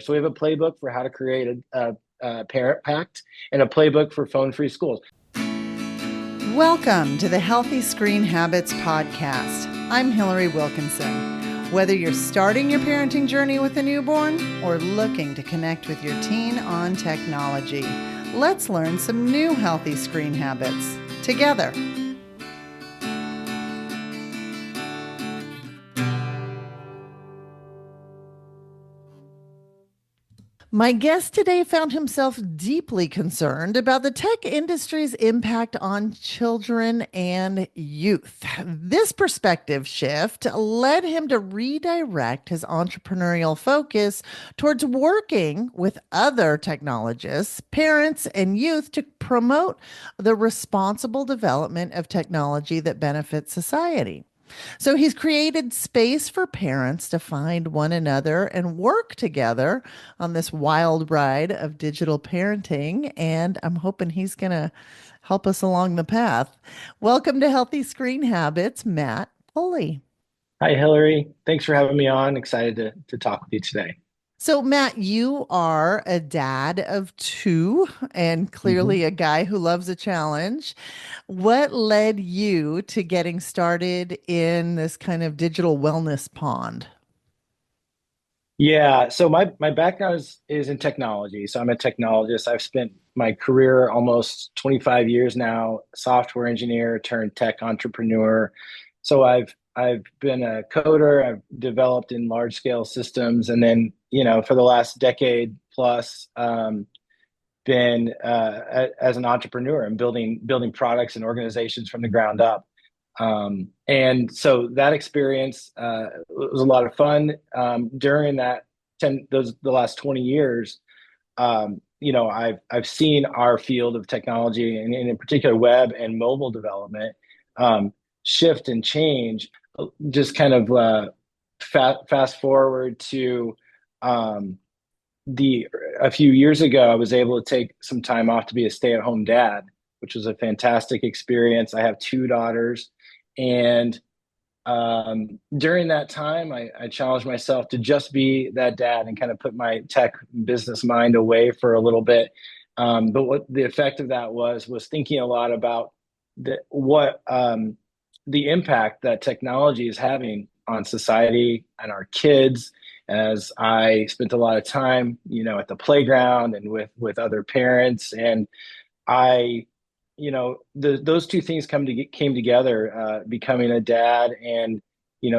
So we have a playbook for how to create a parent pact and a playbook for phone-free schools. Welcome to the Healthy Screen Habits Podcast. I'm Hillary Wilkinson. Whether you're starting your parenting journey with a newborn or looking to connect with your teen on technology, let's learn some new healthy screen habits together. My guest today found himself deeply concerned about the tech industry's impact on children and youth. This perspective shift led him to redirect his entrepreneurial focus towards working with other technologists, parents, and youth to promote the responsible development of technology that benefits society. So he's created space for parents to find one another and work together on this wild ride of digital parenting. And I'm hoping he's going to help us along the path. Welcome to Healthy Screen Habits, Matt Pulley. Hi, Hillary. Thanks for having me on. Excited to talk with you today. So, Matt, you are a dad of two and Mhm. clearly a guy who loves a challenge. What led you to getting started in this kind of digital wellness pond? Yeah, so my background is in technology. So I'm a technologist. I've spent my career almost 25 years now, software engineer turned tech entrepreneur. So I've been a coder, I've developed in large scale systems, and then, for the last decade plus, been as an entrepreneur and building products and organizations from the ground up. And so that experience was a lot of fun. During that the last 20 years, I've seen our field of technology and in particular web and mobile development shift and change. Just kind of fast forward to um, the a few years ago, I was able to take some time off to be a stay-at-home dad, which was a fantastic experience. I have two daughters, and during that time, I challenged myself to just be that dad and kind of put my tech business mind away for a little bit. But what the effect of that was thinking a lot about what the impact that technology is having on society and our kids. As I spent a lot of time, at the playground and with other parents, and I those two things came together, becoming a dad and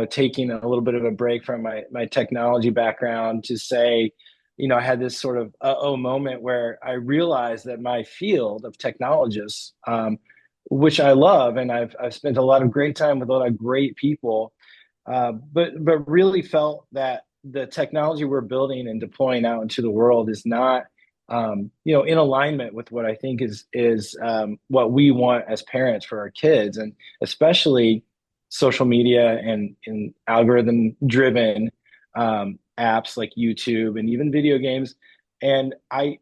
taking a little bit of a break from my technology background to say, I had this sort of oh moment where I realized that my field of technologists, which I love, and I've spent a lot of great time with a lot of great people, but really felt that the technology we're building and deploying out into the world is not in alignment with what I think is what we want as parents for our kids, and especially social media and algorithm driven apps like YouTube and even video games. And I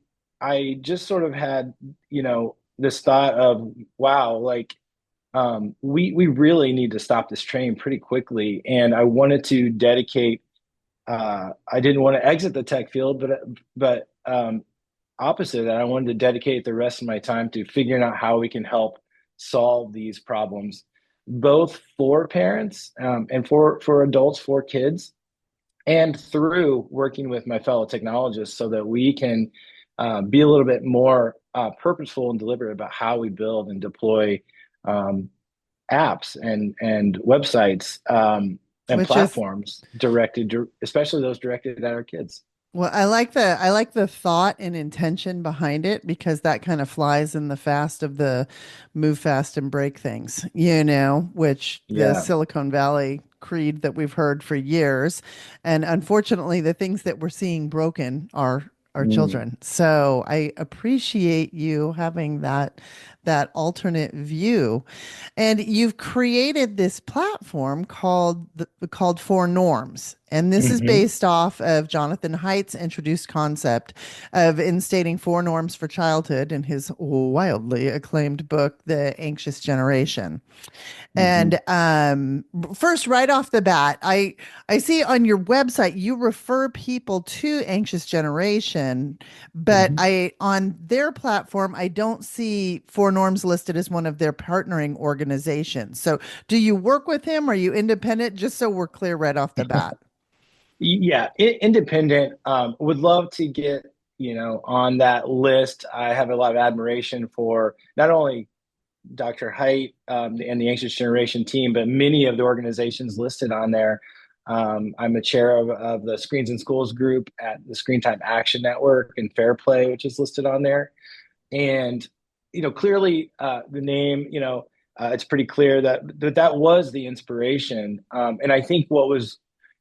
just sort of had this thought of, wow, like we really need to stop this train pretty quickly, and I wanted to dedicate. I didn't want to exit the tech field, but opposite of that, I wanted to dedicate the rest of my time to figuring out how we can help solve these problems, both for parents and for adults, for kids, and through working with my fellow technologists so that we can be a little bit more purposeful and deliberate about how we build and deploy um, apps and websites and Which is platforms especially those directed at our kids. Well, I like the thought and intention behind it because that kind of flies in the fast of the move fast and break things, which the Yeah. Silicon Valley creed that we've heard for years. And unfortunately, the things that we're seeing broken are our Mm. children. So I appreciate you having that alternate view. And you've created this platform called Four Norms. And this is Hmm. based off of Jonathan Haidt's introduced concept of instating four norms for childhood in his wildly acclaimed book, The Anxious Generation. Hmm. And first, right off the bat, I see on your website you refer people to Anxious Generation, but Hmm. I on their platform I don't see Four Norms listed as one of their partnering organizations. So, do you work with him? Are you independent? Just so we're clear right off the bat. Yeah, independent. Would love to get, on that list. I have a lot of admiration for not only Dr. Height and the Anxious Generation team, but many of the organizations listed on there. I'm a chair of the Screens in Schools group at the Screen Time Action Network and Fair Play, which is listed on there. And clearly, the name, it's pretty clear that was the inspiration. And I think what was,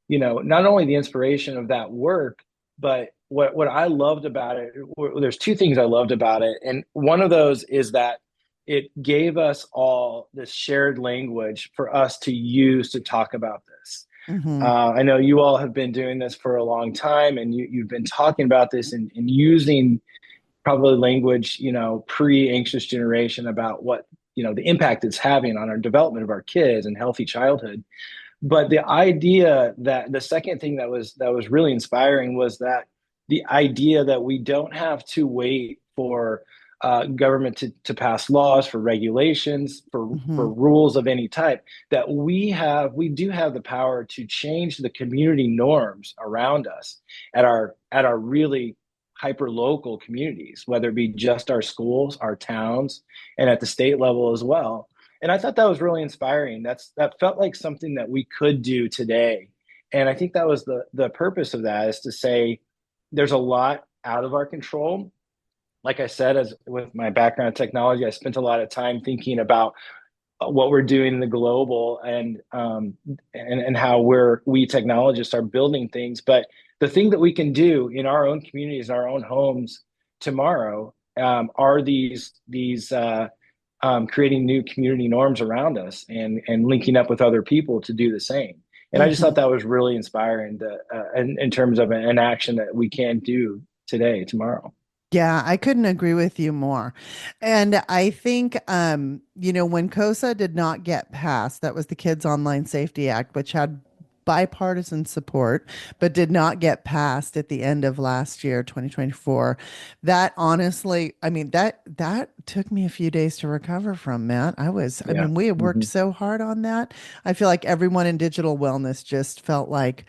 not only the inspiration of that work, but what I loved about it, there's two things I loved about it, and one of those is that it gave us all this shared language for us to use to talk about this. Hmm. I know you all have been doing this for a long time, and you've been talking about this and using probably language, pre-anxious generation about what, the impact it's having on our development of our kids and healthy childhood. But the idea that the second thing that was really inspiring was that the idea that we don't have to wait for government to pass laws, for regulations, for Hmm. rules of any type, that we do have the power to change the community norms around us at our really hyper local communities, whether it be just our schools, our towns, and at the state level as well. And I thought that was really inspiring. That felt like something that we could do today. And I think that was the purpose of that, is to say there's a lot out of our control. Like I said, as with my background in technology, I spent a lot of time thinking about what we're doing in the global, and how we technologists are building things. But the thing that we can do in our own communities, in our own homes tomorrow, are these creating new community norms around us, and linking up with other people to do the same. And I just thought Hmm. that was really inspiring in terms of an action that we can do today, tomorrow. Yeah, I couldn't agree with you more. And I think, when COSA did not get passed, that was the Kids Online Safety Act, which had bipartisan support, but did not get passed at the end of last year, 2024. That honestly, I mean, that took me a few days to recover from, Matt. I Yeah. mean, we had worked Hmm. so hard on that. I feel like everyone in digital wellness just felt like,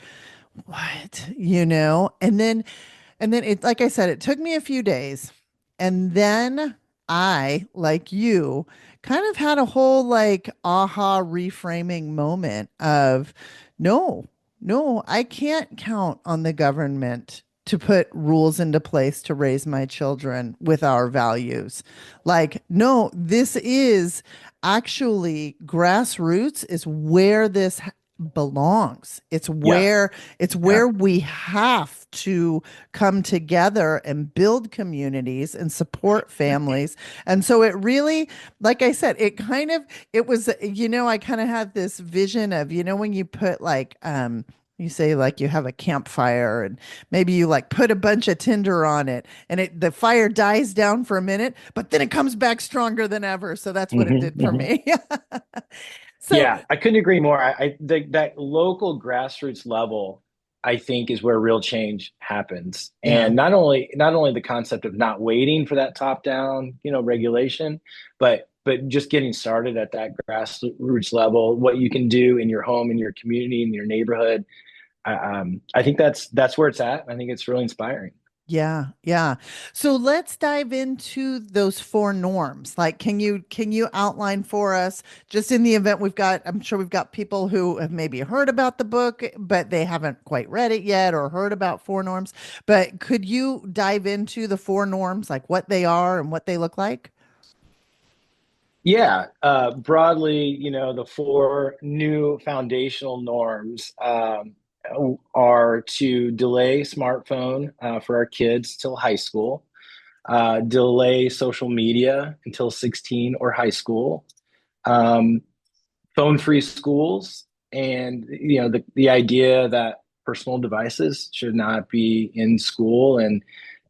what, and then it, like I said, it took me a few days. And then I, like you, kind of had a whole like aha reframing moment of no, no, I can't count on the government to put rules into place to raise my children with our values. Like, no, this is actually grassroots is where this belongs. Yeah. It's Yeah. where we have to come together and build communities and support families. And so it really, like I said, it was, I kind of had this vision of, when you put like, you say like you have a campfire and maybe you like put a bunch of tinder on it and the fire dies down for a minute, but then it comes back stronger than ever. So that's what it Hmm. did for Hmm. me. So, Yeah, I couldn't agree more. That local grassroots level, I think, is where real change happens. yeah. And not only the concept of not waiting for that top down, regulation, but just getting started at that grassroots level, what you can do in your home, in your community, in your neighborhood. I think that's where it's at. I think it's really inspiring. Yeah, yeah. So let's dive into those four norms. Like, can you outline for us, just in the event I'm sure we've got people who have maybe heard about the book, but they haven't quite read it yet or heard about four norms. But could you dive into the four norms, like what they are and what they look like? Yeah, broadly, the four new foundational norms are to delay smartphone for our kids till high school, delay social media until 16 or high school, um, phone-free schools, and the idea that personal devices should not be in school. And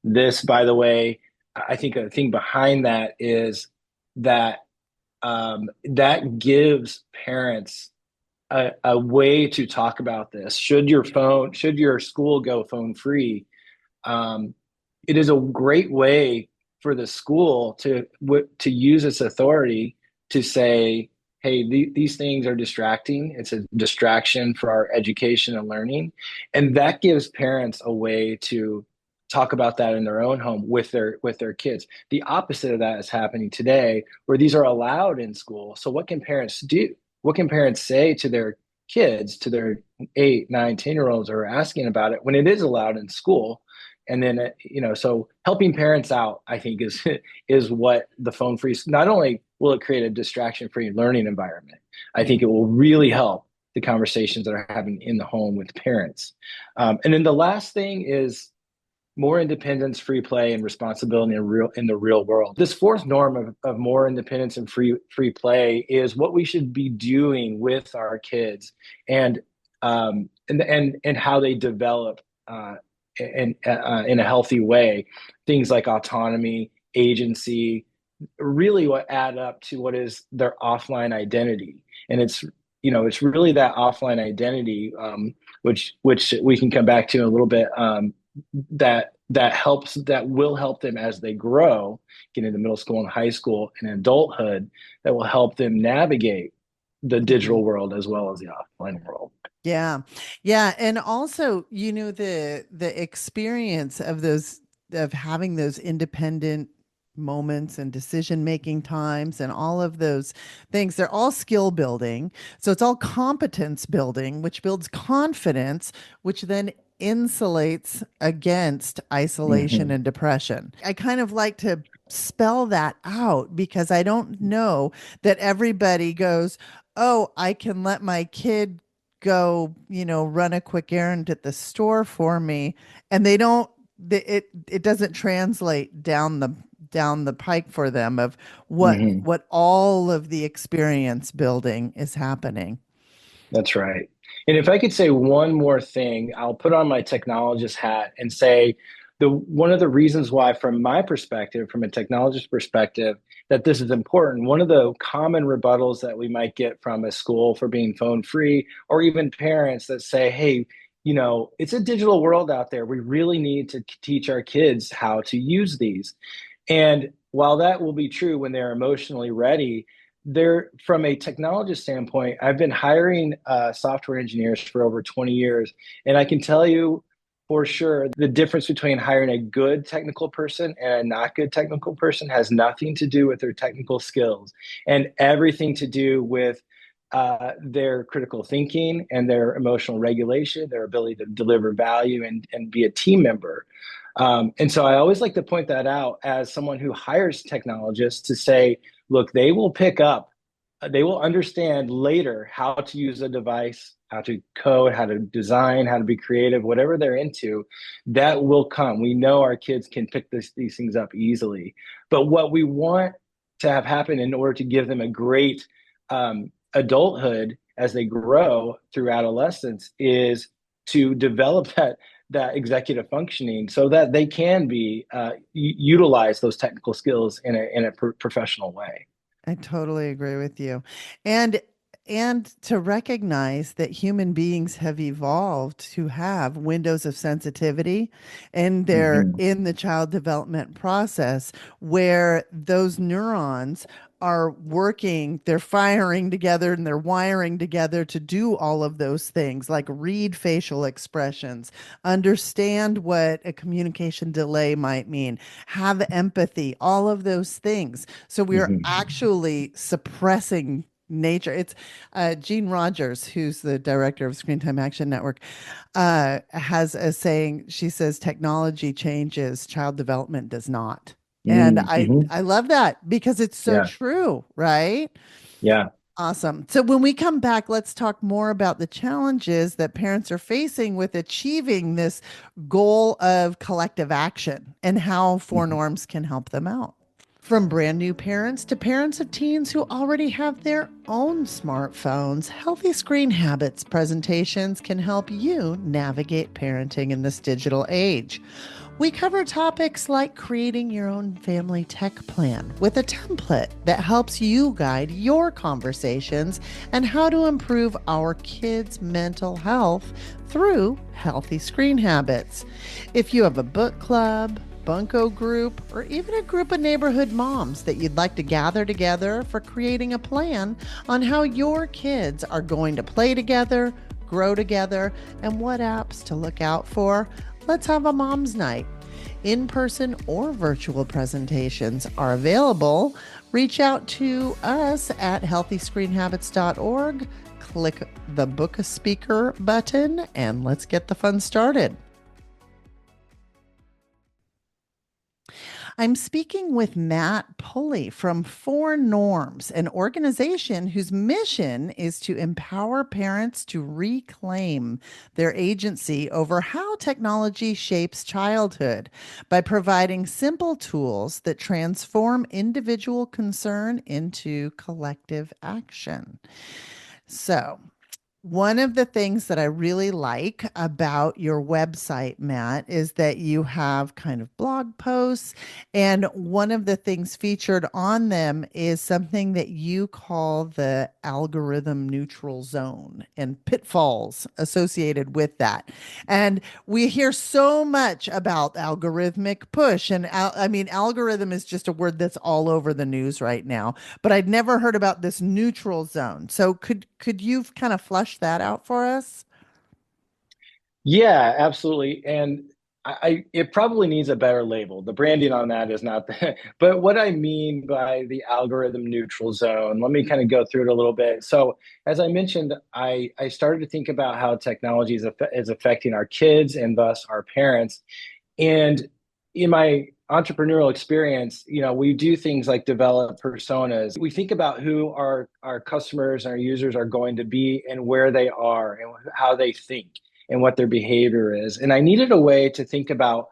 this, by the way, I think a thing behind that is that that gives parents a way to talk about this. Should your school go phone free? Um, it is a great way for the school to use its authority to say, "Hey, these things are distracting. It's a distraction for our education and learning," and that gives parents a way to talk about that in their own home with their kids. The opposite of that is happening today, where these are allowed in school. So, what can parents do? What can parents say to their kids, to their 8, 9, 10-year olds who are asking about it when it is allowed in school? And then, so helping parents out, I think, is what the phone free. Not only will it create a distraction free learning environment, I think it will really help the conversations that are happening in the home with parents. And then the last thing is more independence, free play, and responsibility in the real world. This fourth norm of more independence and free play is what we should be doing with our kids, and how they develop in a healthy way. Things like autonomy, agency, really what add up to what is their offline identity, and it's really that offline identity, which we can come back to in a little bit. That will help them as they grow, get into middle school and high school and adulthood, that will help them navigate the Mhm. digital world as well as the offline world. Yeah. Yeah. And also, the experience of those of having those independent moments and decision making times and all of those things, they're all skill building. So it's all competence building, which builds confidence, which then insulates against isolation Mm-hmm. and depression. I kind of like to spell that out because I don't know that everybody goes, "Oh, I can let my kid go, run a quick errand at the store for me," and they don't. It doesn't translate down the pike for them of Mm-hmm. what all of the experience building is happening. That's right. And if I could say one more thing, I'll put on my technologist hat and say the one of the reasons why, from my perspective, from a technologist perspective, that this is important. One of the common rebuttals that we might get from a school for being phone free, or even parents that say, "Hey, it's a digital world out there. We really need to teach our kids how to use these." And while that will be true when they're emotionally ready, there, from a technology standpoint, I've been hiring software engineers for over 20 years, and I can tell you for sure the difference between hiring a good technical person and a not good technical person has nothing to do with their technical skills and everything to do with their critical thinking and their emotional regulation, their ability to deliver value and be a team member. And so I always like to point that out as someone who hires technologists to say, look, they will understand later how to use a device, how to code, how to design, how to be creative, whatever they're into, that will come. We know our kids can pick these things up easily. But what we want to have happen in order to give them a great adulthood as they grow through adolescence is to develop that executive functioning so that they can be utilize those technical skills in a professional way. I totally agree with you. And to recognize that human beings have evolved to have windows of sensitivity and they're Mm-hmm. in the child development process where those neurons are working, they're firing together and they're wiring together to do all of those things like read facial expressions, understand what a communication delay might mean, have empathy, all of those things. So we are Mm-hmm. actually suppressing nature. It's Jean Rogers, who's the director of Screen Time Action Network, has a saying. She says, "Technology changes, child development does not." And Mm-hmm. I love that because it's so Yeah. true, right? Yeah. Awesome. So when we come back, let's talk more about the challenges that parents are facing with achieving this goal of collective action and how four Mhm. norms can help them out. From brand new parents to parents of teens who already have their own smartphones, Healthy Screen Habits presentations can help you navigate parenting in this digital age. We cover topics like creating your own family tech plan with a template that helps you guide your conversations and how to improve our kids' mental health through healthy screen habits. If you have a book club, bunco group, or even a group of neighborhood moms that you'd like to gather together for creating a plan on how your kids are going to play together, grow together, and what apps to look out for, let's have a mom's night. In-person or virtual presentations are available. Reach out to us at healthyscreenhabits.org. Click the Book a Speaker button, and let's get the fun started. I'm speaking with Matt Pulley from Four Norms, an organization whose mission is to empower parents to reclaim their agency over how technology shapes childhood by providing simple tools that transform individual concern into collective action. So, one of the things that I really like about your website, Matt, is that you have kind of blog posts. And one of the things featured on them is something that you call the algorithm neutral zone and pitfalls associated with that. And we hear so much about algorithmic push. And I mean, algorithm is just a word that's all over the news right now, but I'd never heard about this neutral zone. So could you kind of flesh that out for us? Yeah, absolutely. And it probably needs a better label. The branding on that is not the, but what I mean by the algorithm neutral zone, let me kind of go through it a little bit. So, as I mentioned, I started to think about how technology is affecting our kids and thus our parents. And in my entrepreneurial experience, we do things like develop personas. We think about who our customers and our users are going to be and where they are and how they think and what their behavior is. And I needed a way to think about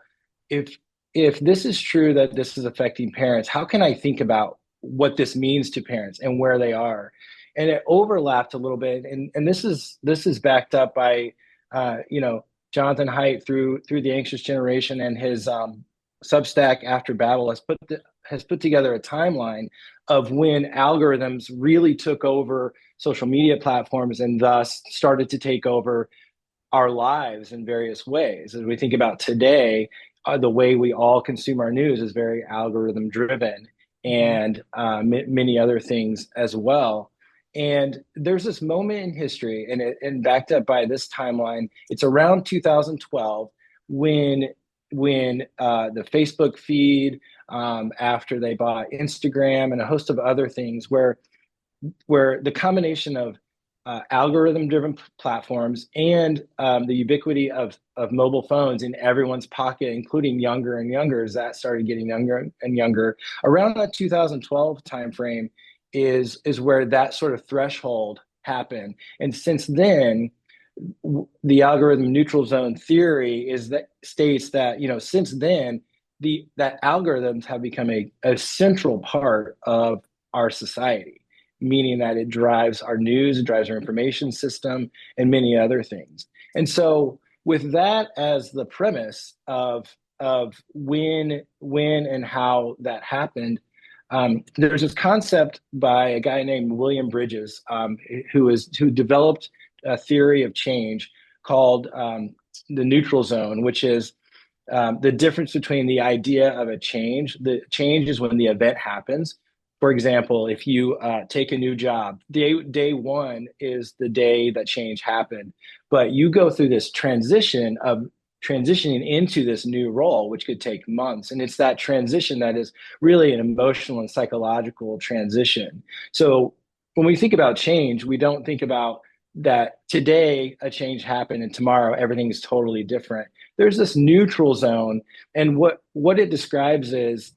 if if this is true that this is affecting parents, how can I think about what this means to parents and where they are? And it overlapped a little bit, and this is backed up by Jonathan Haidt through the Anxious Generation, and his Substack After Babel has put together a timeline of when algorithms really took over social media platforms and thus started to take over our lives in various ways. As we think about today, the way we all consume our news is very algorithm driven, Mhm. and many other things as well. And there's this moment in history, and backed up by this timeline. It's around 2012 when the Facebook feed, after they bought Instagram and a host of other things, where the combination of algorithm driven platforms and the ubiquity of mobile phones in everyone's pocket, including younger and younger, as that started getting younger and younger around that 2012 timeframe, is where that sort of threshold happened. And since then, the algorithm neutral zone theory is that states that since then that algorithms have become a central part of our society, meaning that it drives our news, it drives our information system, and many other things. And so, with that as the premise of when and how that happened, there's this concept by a guy named William Bridges, who developed a theory of change called the neutral zone, which is the difference between the idea of a change. The change is when the event happens. For example, if you take a new job, day one is the day that change happened, but you go through this transition of transitioning into this new role, which could take months. And it's that transition that is really an emotional and psychological transition. So when we think about change, we don't think about that today a change happened and tomorrow everything is totally different. There's this neutral zone, and what it describes is,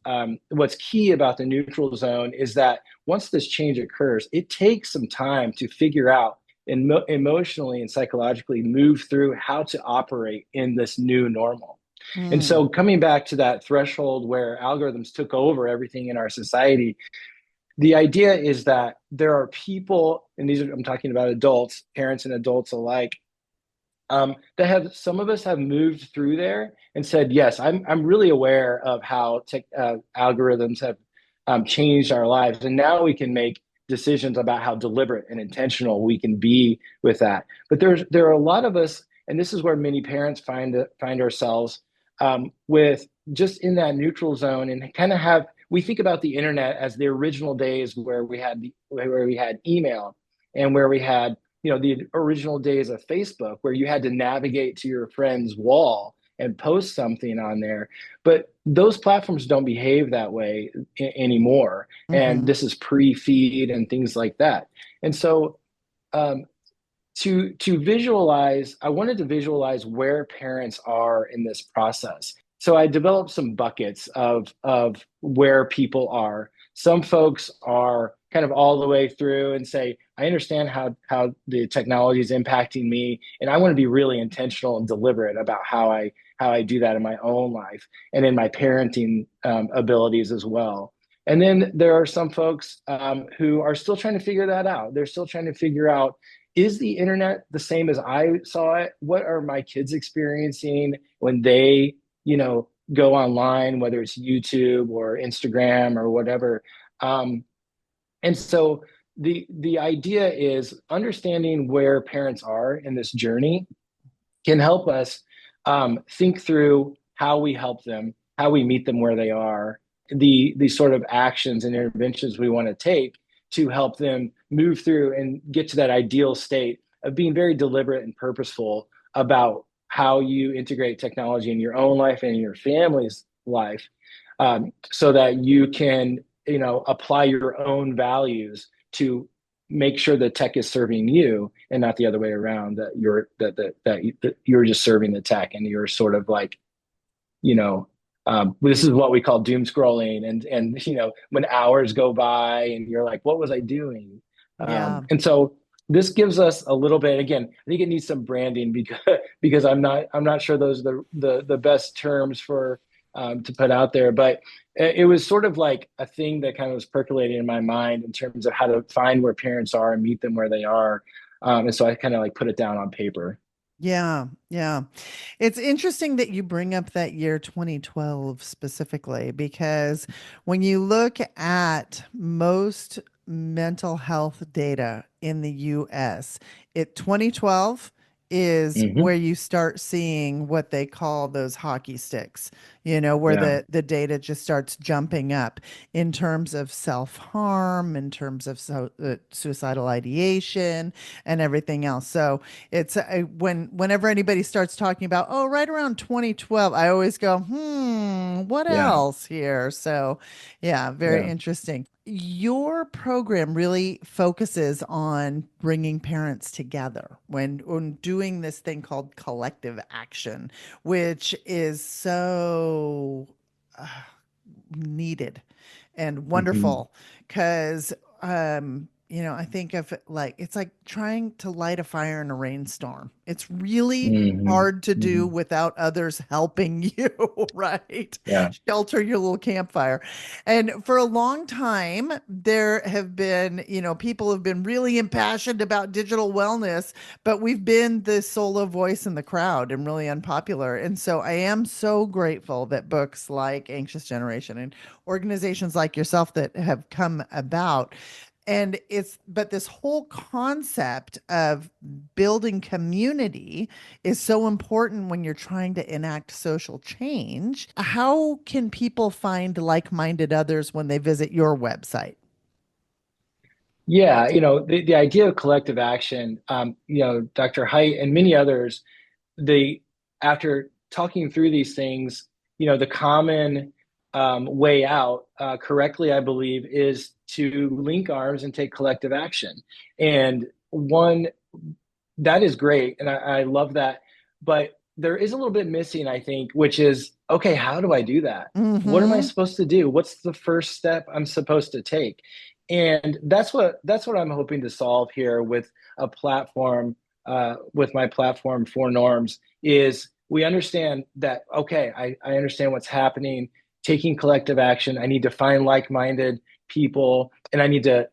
what's key about the neutral zone is that once this change occurs, it takes some time to figure out and emotionally and psychologically move through how to operate in this new normal. And Mm. so coming back to that threshold where algorithms took over everything in our society, the idea is that there are people, and I'm talking about adults, parents and adults alike, that have some of us have moved through there and said, yes, I'm really aware of how algorithms have changed our lives, and now we can make decisions about how deliberate and intentional we can be with that. But there are a lot of us, and this is where many parents find ourselves with just in that neutral zone, and kind of have we think about the internet as the original days where we had email and where we had the original days of Facebook where you had to navigate to your friend's wall and post something on there. But those platforms don't behave that way anymore. And Hmm. this is pre-feed and things like that. And so um, to visualize, I wanted to visualize where parents are in this process. So I developed some buckets of where people are. Some folks are kind of all the way through and say, I understand how the technology is impacting me, and I want to be really intentional and deliberate about how I do that in my own life and in my parenting abilities as well. And then there are some folks who are still trying to figure that out. They're still trying to figure out, is the internet the same as I saw it? What are my kids experiencing when they, go online, whether it's YouTube or Instagram or whatever? And so the idea is understanding where parents are in this journey can help us think through how we help them, how we meet them where they are, the sort of actions and interventions we want to take to help them move through and get to that ideal state of being very deliberate and purposeful about how you integrate technology in your own life and in your family's life, so that you can apply your own values to make sure that tech is serving you and not the other way around, that you're just serving the tech and you're sort of like, this is what we call doom scrolling, and when hours go by and you're like, what was I doing? Yeah. And so this gives us a little bit. Again, I think it needs some branding because I'm not sure those are the best terms for to put out there, but it was sort of like a thing that kind of was percolating in my mind in terms of how to find where parents are and meet them where they are. And so I kind of like put it down on paper. Yeah, yeah. It's interesting that you bring up that year 2012 specifically, because when you look at most mental health data in the US, 2012 is Hmm. where you start seeing what they call those hockey sticks, where Yeah. the data just starts jumping up in terms of self-harm, in terms of suicidal ideation and everything else. So it's whenever anybody starts talking about, oh, right around 2012, I always go, what Yeah. else here? So, yeah, very Yeah. interesting. Your program really focuses on bringing parents together when doing this thing called collective action, which is so uh, needed and Hmm. wonderful because I think of it like it's like trying to light a fire in a rainstorm. It's really Hmm. hard to do Hmm. without others helping you, right? Yeah. Shelter your little campfire. And for a long time, there have been, people have been really impassioned about digital wellness, but we've been the solo voice in the crowd and really unpopular. And so I am so grateful that books like Anxious Generation and organizations like yourself that have come about. And but this whole concept of building community is so important when you're trying to enact social change. How can people find like minded others when they visit your website? Yeah. The idea of collective action, Dr. Haidt and many others, the after talking through these things, the common way out, correctly, I believe, is to link arms and take collective action. And one that is great, and I love that. But there is a little bit missing, I think, which is, okay, how do I do that? What am I Mm-hmm. supposed to do? What's the first step I'm supposed to take? And that's what I'm hoping to solve here with a platform, with my platform for norms, is we understand that, okay, I understand what's happening, taking collective action. I need to find like-minded people, and I need to,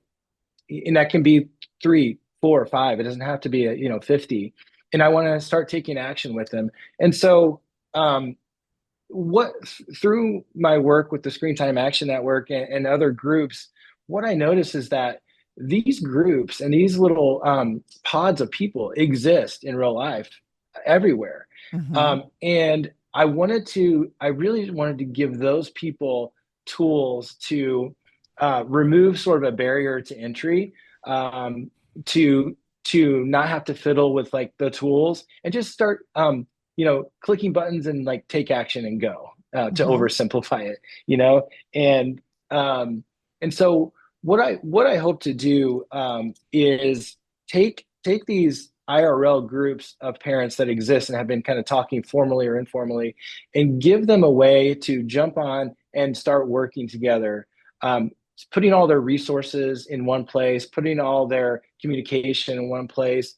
and that can be three, four, five. It doesn't have to be 50. And I want to start taking action with them. And so, um, what through my work with the Screen Time Action Network and other groups, what I notice is that these groups and these little pods of people exist in real life everywhere. Mm-hmm. And I really wanted to give those people tools to remove sort of a barrier to entry, um, to not have to fiddle with like the tools and just start clicking buttons and like take action and go, to Mm-hmm. oversimplify it, you know? And, um, and so what I hope to do, is take these IRL groups of parents that exist and have been kind of talking formally or informally and give them a way to jump on and start working together. Putting all their resources in one place, putting all their communication in one place,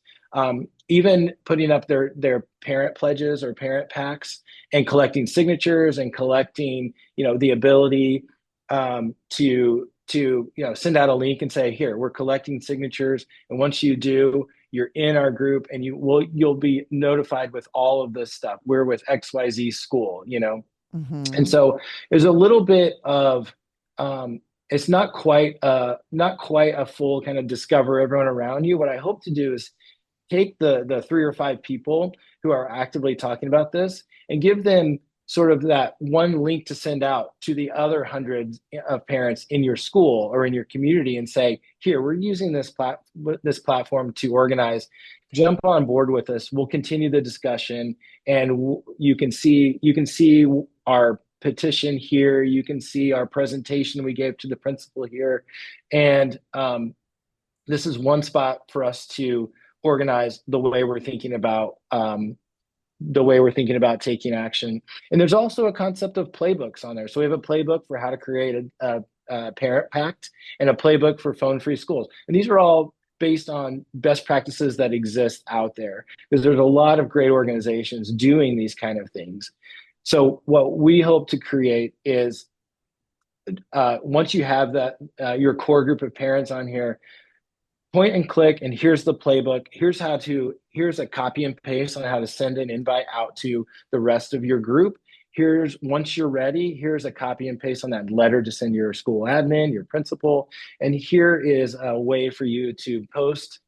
even putting up their parent pledges or parent packs and collecting signatures and collecting, the ability, to send out a link and say, here, we're collecting signatures, and once you do, you're in our group, and you'll be notified with all of this stuff. We're with XYZ school. And Mm-hmm. so there's a little bit of, it's not quite a full kind of discover everyone around you. What I hope to do is take the three or five people who are actively talking about this and give them sort of that one link to send out to the other hundreds of parents in your school or in your community and say, here, we're using this platform to organize. Jump on board with us. We'll continue the discussion, and you can see our petition here. You can see our presentation we gave to the principal here, and this is one spot for us to organize the way we're thinking about taking action. And there's also a concept of playbooks on there. So we have a playbook for how to create a parent pact and a playbook for phone-free schools. And these are all based on best practices that exist out there, because there's a lot of great organizations doing these kind of things. So what we hope to create is, once you have that, your core group of parents on here, point and click, and here's the playbook. Here's a copy and paste on how to send an invite out to the rest of your group. Once you're ready, here's a copy and paste on that letter to send your school admin, your principal. And here is a way for you to post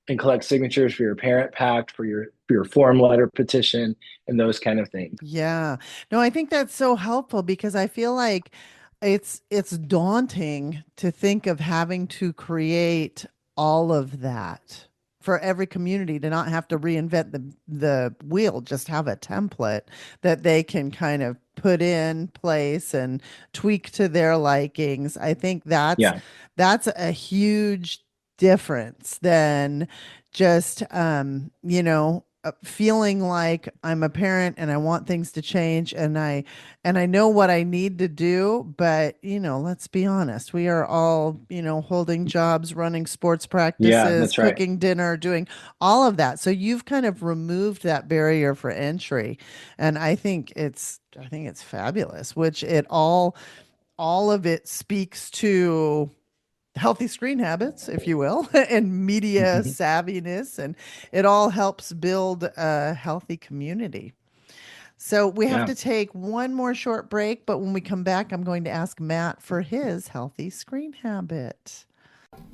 and collect signatures for your parent pact, for your form letter petition, and those kind of things. Yeah. No, I think that's so helpful because I feel like it's daunting to think of having to create all of that for every community to not have to reinvent the wheel, just have a template that they can kind of put in place and tweak to their likings. I think Yeah. that's a huge difference than just feeling like I'm a parent and I want things to change and I know what I need to do, but let's be honest, we are all, holding jobs, running sports Yeah, practices, that's right. cooking dinner, doing all of that. So you've kind of removed that barrier for entry. And I think it's fabulous, which all of it speaks to healthy screen habits, if you will, and media savviness, and it all helps build a healthy community. So we have Yeah. to take one more short break, but when we come back, I'm going to ask Matt for his healthy screen habit.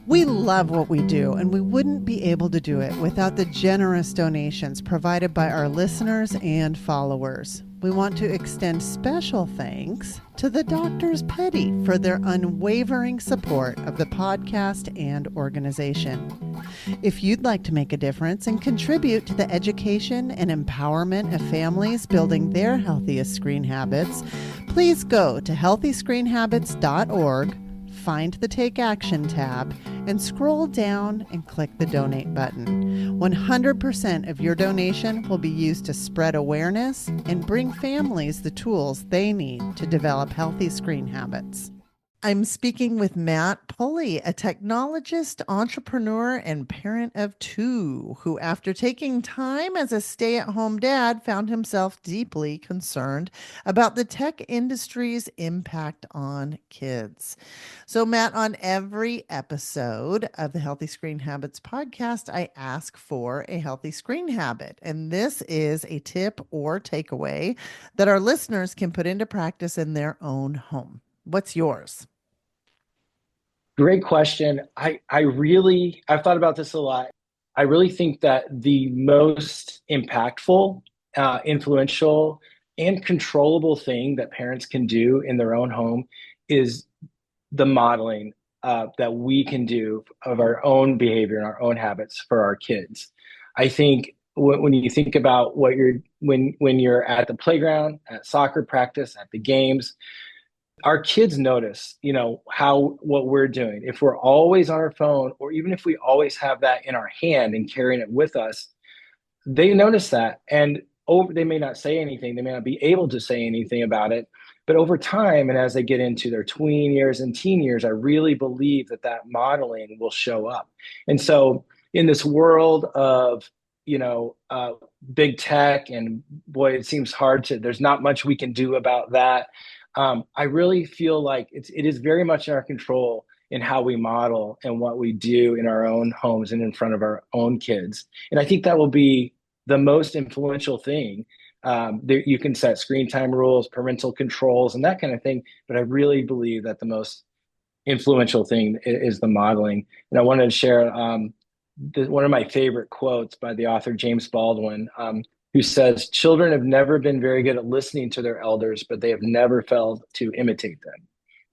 We love what we do, and we wouldn't be able to do it without the generous donations provided by our listeners and followers. We want to extend special thanks to the Doctors Petty for their unwavering support of the podcast and organization. If you'd like to make a difference and contribute to the education and empowerment of families building their healthiest screen habits, please go to healthyscreenhabits.org, find the Take Action tab, and scroll down and click the donate button. 100% of your donation will be used to spread awareness and bring families the tools they need to develop healthy screen habits. I'm speaking with Matt Pulley, a technologist, entrepreneur, and parent of two, who, after taking time as a stay at home dad, found himself deeply concerned about the tech industry's impact on kids. So, Matt, on every episode of the Healthy Screen Habits podcast, I ask for a healthy screen habit. And this is a tip or takeaway that our listeners can put into practice in their own home. What's yours? Great question. I've thought about this a lot. I really think that the most impactful, influential, and controllable thing that parents can do in their own home is the modeling that we can do of our own behavior and our own habits for our kids. I think when you think about when you're at the playground, at soccer practice, at the games, our kids notice, how what we're doing. If we're always on our phone, or even if we always have that in our hand and carrying it with us, they notice that. And they may not say anything, they may not be able to say anything about it. But over time, and as they get into their tween years and teen years, I really believe that modeling will show up. And so in this world of, big tech, and boy, it seems there's not much we can do about that. I really feel like it is very much in our control in how we model and what we do in our own homes and in front of our own kids. And I think that will be the most influential thing. You can set screen time rules, parental controls, and that kind of thing. But I really believe that the most influential thing is the modeling. And I wanted to share one of my favorite quotes by the author James Baldwin, who says, "Children have never been very good at listening to their elders, but they have never failed to imitate them."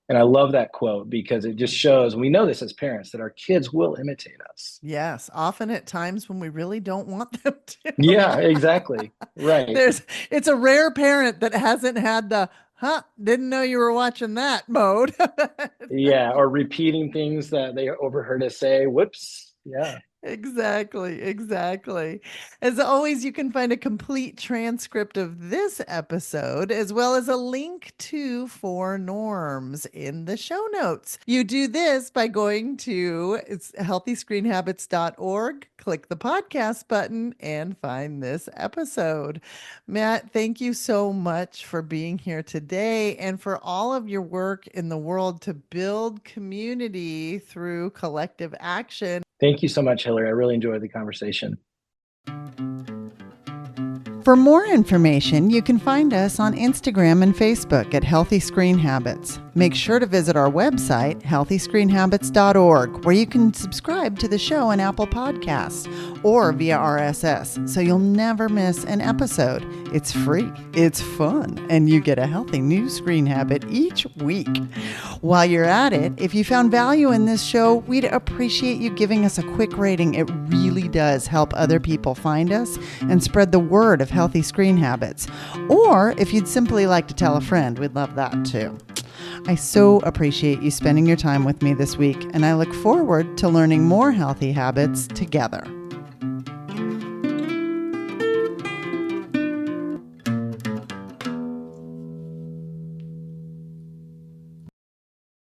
And I love that quote because it just shows, we know this as parents, that our kids will imitate us. Yes, often at times when we really don't want them to. Yeah, exactly. Right. It's a rare parent that hasn't had the, didn't know you were watching that mode. Yeah, or repeating things that they overheard us say. Whoops. Yeah. Exactly. As always, you can find a complete transcript of this episode, as well as a link to 4 norms in the show notes. You do this by going to healthyscreenhabits.org, click the podcast button, and find this episode. Matt, thank you so much for being here today and for all of your work in the world to build community through collective action. Thank you so much, Hillary. I really enjoyed the conversation. For more information, you can find us on Instagram and Facebook at Healthy Screen Habits. Make sure to visit our website, healthyscreenhabits.org, where you can subscribe to the show on Apple Podcasts or via RSS, so you'll never miss an episode. It's free, it's fun, and you get a healthy new screen habit each week. While you're at it, if you found value in this show, we'd appreciate you giving us a quick rating. It really does help other people find us and spread the word of healthy screen habits. Or if you'd simply like to tell a friend, we'd love that too. I so appreciate you spending your time with me this week, and I look forward to learning more healthy habits together.